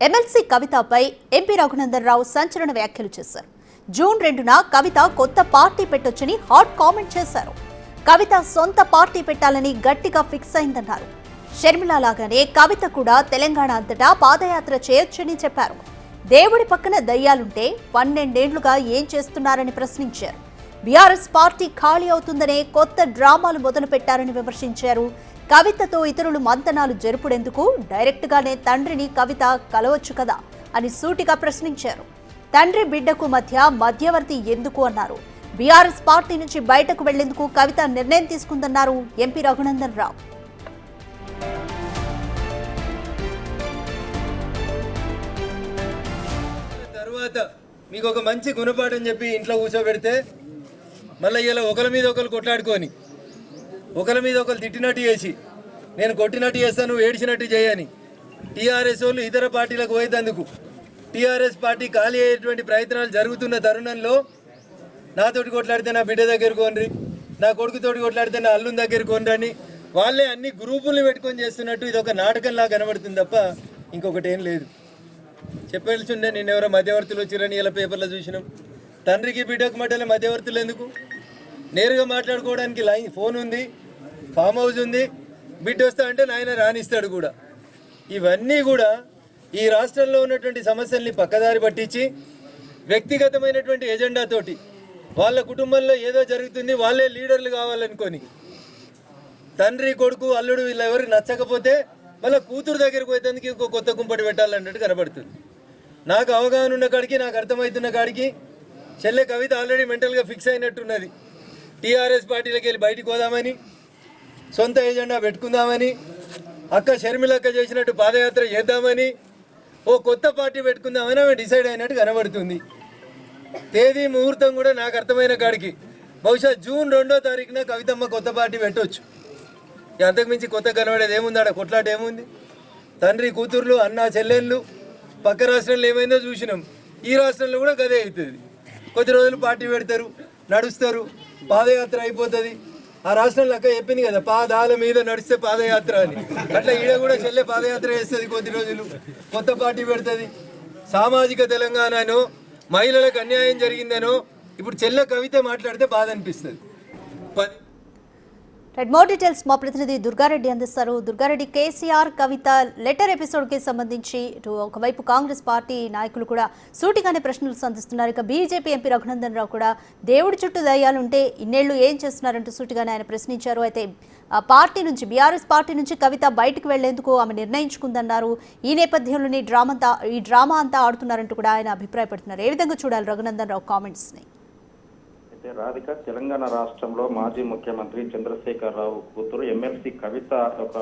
MLC కవితపై MP Raghunandan Rao సంచలన వ్యాఖ్యలు చేశారు. జూన్ 2న కవిత కొత్త పార్టీ పెట్టొచ్చని హాట్ కామెంట్ చేశారు. కవిత సొంత పార్టీ పెట్టాలని గట్టిగా ఫిక్స్ అయిందన్నారు. షర్మిల లాగానే కవిత కూడా తెలంగాణ అంతటా పాదయాత్ర చేయొచ్చని చెప్పారు. దేవుడి పక్కన దయ్యాలుంటే 12 ఏళ్లుగా ఏం చేస్తున్నారని ప్రశ్నించారు. బీఆర్ఎస్ పార్టీ ఖాళీ అవుతుందనే కొత్త డ్రామాలు మొదలు పెట్టారని విమర్శించారు. కవితతో ఇతరులు మంతనాలు జరుపుడెందుకు, డైరెక్ట్ గానే తండ్రిని కవిత కలవచ్చు కదా అని సూటిగా ప్రశ్నించారు. తండ్రి బిడ్డకు మధ్య మధ్యవర్తి ఎందుకు అన్నారు. బీఆర్ఎస్ పార్టీ నుంచి బయటకు వెళ్లేందుకు కవిత నిర్ణయం తీసుకుందన్నారు ఎంపీ రఘునందన్ రావు. తర్వాత మీకు ఒక మంచి గుణపాఠం చెప్పి ఇంట్లో కూర్చోబెడితే మళ్ళీ ఇలా ఒకరి మీద ఒకరు కొట్లాడుకొని ఒకరి మీద ఒకరు తిట్టినట్టు చేసి నేను కొట్టినట్టు చేస్తాను, నువ్వు ఏడిచినట్టు చేయని టీఆర్ఎస్ వాళ్ళు ఇతర పార్టీలకు పోయేందుకు టీఆర్ఎస్ పార్టీ ఖాళీ అయ్యేటువంటి ప్రయత్నాలు జరుగుతున్న తరుణంలో నాతోటి కొట్లాడితే నా బిడ్డ దగ్గర కొనరి, నా కొడుకుతోటి కొట్లాడితే నా అల్లుని దగ్గర కొనరని వాళ్ళే అన్ని గ్రూపుల్ని పెట్టుకొని చేస్తున్నట్టు ఇది ఒక నాటకంలా కనబడుతుంది తప్ప ఇంకొకటి ఏం లేదు. చెప్పాల్సి ఉండే నిన్నెవరో మధ్యవర్తులు వచ్చిరని ఇలా పేపర్లో చూసినాం. తండ్రికి బిడ్డకు మధ్యలో మధ్యవర్తులు ఎందుకు? నేరుగా మాట్లాడుకోవడానికి లైన్ ఫోన్ ఉంది, ఫామ్ హౌస్ ఉంది. బిడ్డ వస్తా అంటే నాయన రాణిస్తాడు కూడా. ఇవన్నీ కూడా ఈ రాష్ట్రంలో ఉన్నటువంటి సమస్యల్ని పక్కదారి పట్టించి వ్యక్తిగతమైనటువంటి ఎజెండాతోటి వాళ్ళ కుటుంబంలో ఏదో జరుగుతుంది, వాళ్ళే లీడర్లు కావాలనుకొని తండ్రి కొడుకు అల్లుడు వీళ్ళెవరికి నచ్చకపోతే మళ్ళీ కూతురు దగ్గరికి పోయేందుకు ఇంకో కొత్త కుంపటి పెట్టాలన్నట్టు కనబడుతుంది. నాకు అవగాహన ఉన్న కాడికి, నాకు అర్థమవుతున్న కాడికి చెల్లె కవిత ఆల్రెడీ మెంటల్గా ఫిక్స్ అయినట్టున్నది. టీఆర్ఎస్ పార్టీలోకి వెళ్ళి బయటికి పోదామని, సొంత ఎజెండా పెట్టుకుందామని, అక్క షర్మిలక్క చేసినట్టు పాదయాత్ర చేద్దామని, ఓ కొత్త పార్టీ పెట్టుకుందామని ఆమె డిసైడ్ అయినట్టు కనబడుతుంది. తేదీ ముహూర్తం కూడా నాకు అర్థమైన కాడికి బహుశా జూన్ 2వ తారీఖున కవితమ్మ కొత్త పార్టీ పెట్టవచ్చు. అంతకుమించి కొత్త కనబడేది ఏముంది? ఆడ కొట్లాట ఏముంది? తండ్రి కూతుర్లు, అన్న చెల్లెళ్ళు పక్క రాష్ట్రంలో ఏమైందో చూసినాం. ఈ రాష్ట్రంలో కూడా గదే అవుతుంది. కొద్ది రోజులు పార్టీ పెడతారు, నడుస్తారు, పాదయాత్ర అయిపోతుంది. ఆ రాష్ట్రంలో అక్క చెప్పింది కదా, పాదాల మీద నడిస్తే పాదయాత్ర అని. అట్లా ఈడ కూడా చెల్లె పాదయాత్ర చేస్తుంది, కొద్ది రోజులు కొత్త పార్టీ పెడుతుంది. సామాజిక తెలంగాణనో మహిళలకు అన్యాయం జరిగిందనో ఇప్పుడు చెల్లె కవిత మాట్లాడితే బాధ అనిపిస్తుంది. మోర్ డీటెయిల్స్ మా ప్రతినిధి దుర్గారెడ్డి అందిస్తారు. దుర్గారెడ్డి, కేసీఆర్ కవిత లెటర్ ఎపిసోడ్కి సంబంధించి ఒకవైపు కాంగ్రెస్ పార్టీ నాయకులు కూడా సూటిగానే ప్రశ్నలు సంధిస్తున్నారు. ఇక బీజేపీ ఎంపీ రఘునందన్ రావు కూడా దేవుడి చుట్టూ దయ్యాలుంటే ఇన్నేళ్లు ఏం చేస్తున్నారంటూ సూటిగానే ఆయన ప్రశ్నించారు. అయితే పార్టీ నుంచి, బీఆర్ఎస్ పార్టీ నుంచి కవిత బయటకు వెళ్లేందుకు ఆమె నిర్ణయించుకుందన్నారు. ఈ నేపథ్యంలోనే ఈ డ్రామా అంతా ఆడుతున్నారంటూ కూడా ఆయన అభిప్రాయపడుతున్నారు. ఏ విధంగా చూడాలి రఘునందన్ రావు కామెంట్స్ని? రాధిక, తెలంగాణ రాష్ట్రంలో మాజీ ముఖ్యమంత్రి చంద్రశేఖర్ రావు కూతురు ఎమ్మెల్సీ కవిత ఒక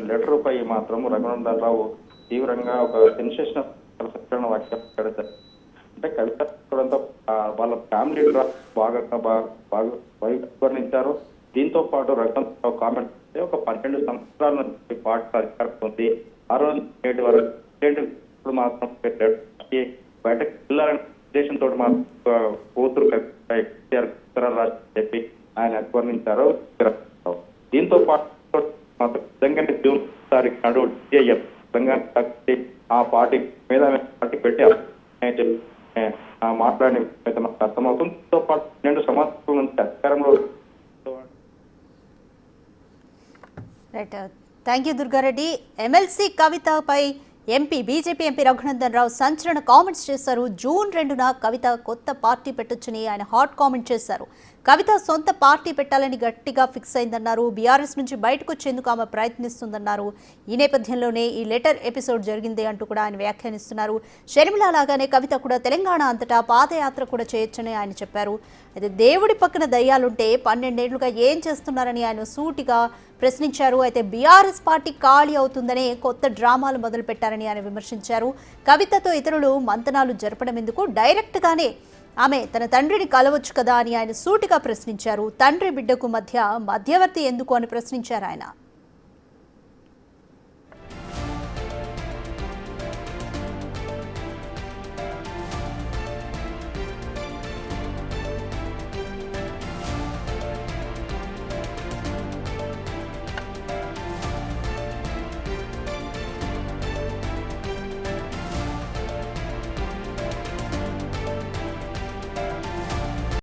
లెటర్ పై మాత్రం రఘునందన్ రావు తీవ్రంగా ఒక సెన్సేషనల్ వ్యాఖ్యలు పెడతారు. అంటే కవిత వాళ్ళ ఫ్యామిలీ బాగా వర్ణించారు. దీంతో పాటు రఘునందన్ రావు కామెంట్ ఒక 12 సంవత్సరాల నుంచి పార్టీ అధికారం ఉంది. ఆ రోజు నేటి వరకు మాత్రం బయటకు వెళ్ళాలనే ఉద్దేశంతో మాత్రం కూతురు చెప్పి ఆయన వర్ణించారు. దీంతో పాటు తెలంగాణ జూన్ తారీఖు నాడు తెలంగాణ ఆ పార్టీ మీద పార్టీ పెట్టి మాట్లాడిన అర్థమవుతుంది. దీంతో పాటు 2 సంవత్సరాల నుంచి అధికారంలో. Thank you Durga Reddy. ఎమ్మెల్సీ కవితపై బీజేపీ ఎంపీ రఘునందన్ రావు సంచలన కామెంట్స్ చేశారు. జూన్ 2న కవిత కొత్త పార్టీ పెట్టొచ్చని ఆయన హాట్ కామెంట్ చేశారు. కవిత సొంత పార్టీ పెట్టాలని గట్టిగా ఫిక్స్ అయిందన్నారు. బీఆర్ఎస్ నుంచి బయటకు వచ్చేందుకు ఆమె ప్రయత్నిస్తుందన్నారు. ఈ నేపథ్యంలోనే ఈ లెటర్ ఎపిసోడ్ జరిగింది అంటూ కూడా ఆయన వ్యాఖ్యానిస్తున్నారు. షర్మిల లాగానే కవిత కూడా తెలంగాణ అంతటా పాదయాత్ర కూడా చేయొచ్చని ఆయన చెప్పారు. అయితే దేవుడి పక్కన దయ్యాలుంటే 12 ఏళ్లుగా ఏం చేస్తున్నారని ఆయన సూటిగా ప్రశ్నించారు. అయితే బీఆర్ఎస్ పార్టీ ఖాళీ అవుతుందనే కొత్త డ్రామాలు మొదలు పెట్టారని ఆయన విమర్శించారు. కవితతో ఇతరులు మంతనాలు జరపడం ఎందుకు, డైరెక్ట్ గానే ఆమె తన తండ్రిని కలవచ్చు కదా అని ఆయన సూటిగా ప్రశ్నించారు. తండ్రి బిడ్డకు మధ్యవర్తి ఎందుకు అని ప్రశ్నించారు ఆయన.